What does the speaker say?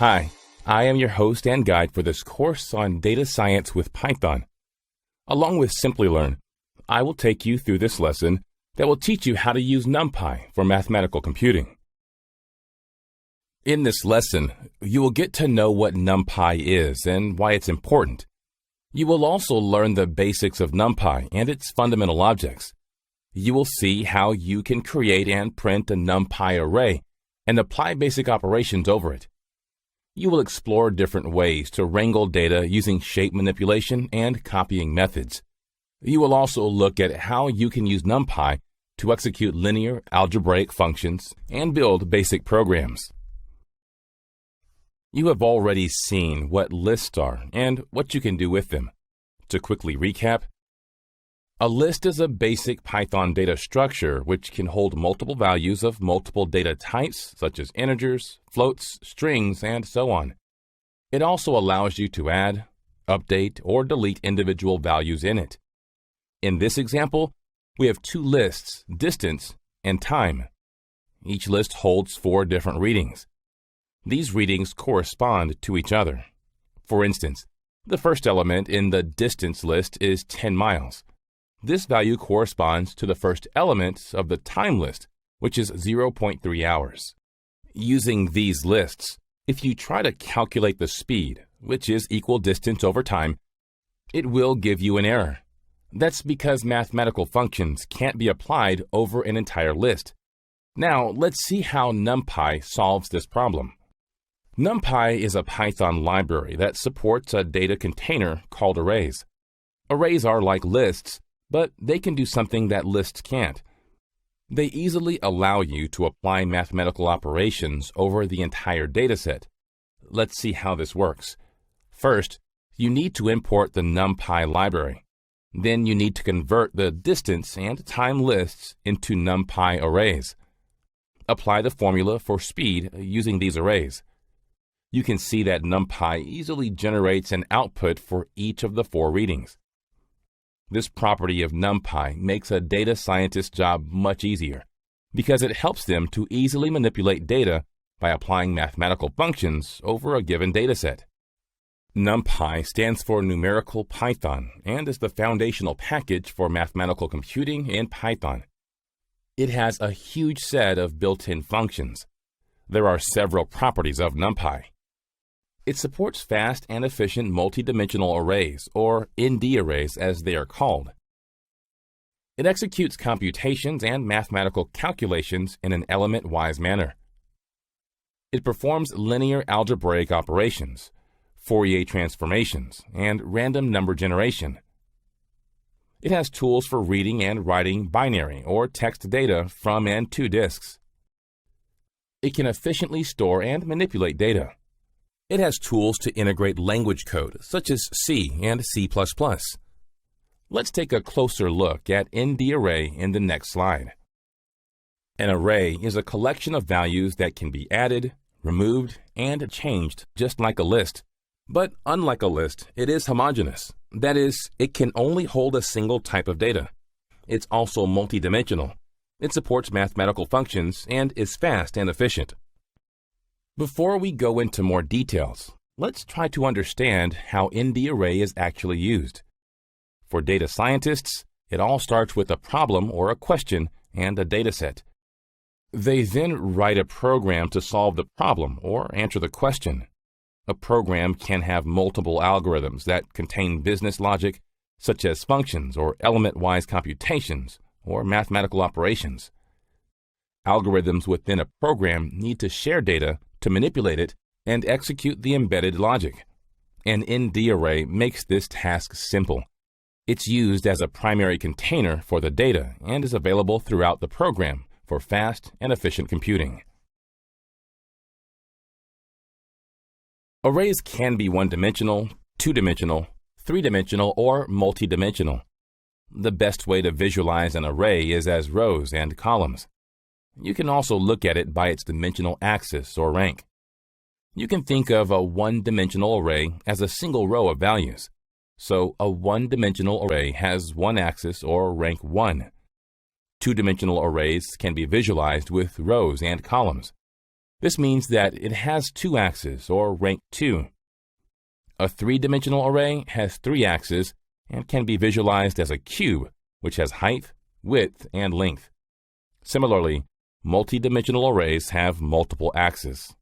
Hi, I am your host and guide for this course on data science with Python. Along with Simplilearn, I will take you through this lesson that will teach you how to use Numpy for mathematical computing. In this lesson, you will get to know what Numpy is and why it's important. You will also learn the basics of Numpy and its fundamental objects. You will see how you can create and print a Numpy array and apply basic operations over it. You will explore different ways to wrangle data using shape manipulation and copying methods. You will also look at how you can use Numpy to execute linear algebraic functions and build basic programs. You have already seen what lists are and what you can do with them. To quickly recap, a list is a basic Python data structure which can hold multiple values of multiple data types such as integers, floats, strings, and so on. It also allows you to add, update, or delete individual values in it. In this example, we have two lists, distance and time. Each list holds 4 different readings. These readings correspond to each other. For instance, the first element in the distance list is 10 miles. This value corresponds to the first element of the time list, which is 0.3 hours. Using these lists, if you try to calculate the speed, which is equal distance over time, it will give you an error. That's because mathematical functions can't be applied over an entire list. Now, let's see how Numpy solves this problem. Numpy is a Python library that supports a data container called arrays. Arrays are like lists, but they can do something that lists can't. They easily allow you to apply mathematical operations over the entire dataset. Let's see how this works. First, you need to import the Numpy library. Then you need to convert the distance and time lists into Numpy arrays. Apply the formula for speed using these arrays. You can see that Numpy easily generates an output for each of the 4 readings. This property of Numpy makes a data scientist's job much easier because it helps them to easily manipulate data by applying mathematical functions over a given dataset. Numpy stands for Numerical Python and is the foundational package for mathematical computing in Python. It has a huge set of built-in functions. There are several properties of Numpy. It supports fast and efficient multidimensional arrays, or ndarrays as they are called. It executes computations and mathematical calculations in an element-wise manner. It performs linear algebraic operations, Fourier transformations, and random number generation. It has tools for reading and writing binary or text data from and to disks. It can efficiently store and manipulate data. It has tools to integrate language code, such as C and C++. Let's take a closer look at ndarray in the next slide. An array is a collection of values that can be added, removed, and changed just like a list. But unlike a list, it is homogeneous. That is, it can only hold a single type of data. It's also multidimensional. It supports mathematical functions and is fast and efficient. Before we go into more details, let's try to understand how ndarray is actually used. For data scientists, it all starts with a problem or a question and a dataset. They then write a program to solve the problem or answer the question. A program can have multiple algorithms that contain business logic, such as functions or element-wise computations or mathematical operations. Algorithms within a program need to share data to manipulate it and execute the embedded logic. An ndarray makes this task simple. It's used as a primary container for the data and is available throughout the program for fast and efficient computing. Arrays can be one-dimensional, two-dimensional, three-dimensional, or multi-dimensional. The best way to visualize an array is as rows and columns. You can also look at it by its dimensional axis or rank. You can think of a one-dimensional array as a single row of values. So a one-dimensional array has one axis or rank 1. Two-dimensional arrays can be visualized with rows and columns. This means that it has 2 axes, or rank 2. A 3-dimensional array has 3 axes and can be visualized as a cube, which has height, width, and length. Similarly, multi-dimensional arrays have multiple axes.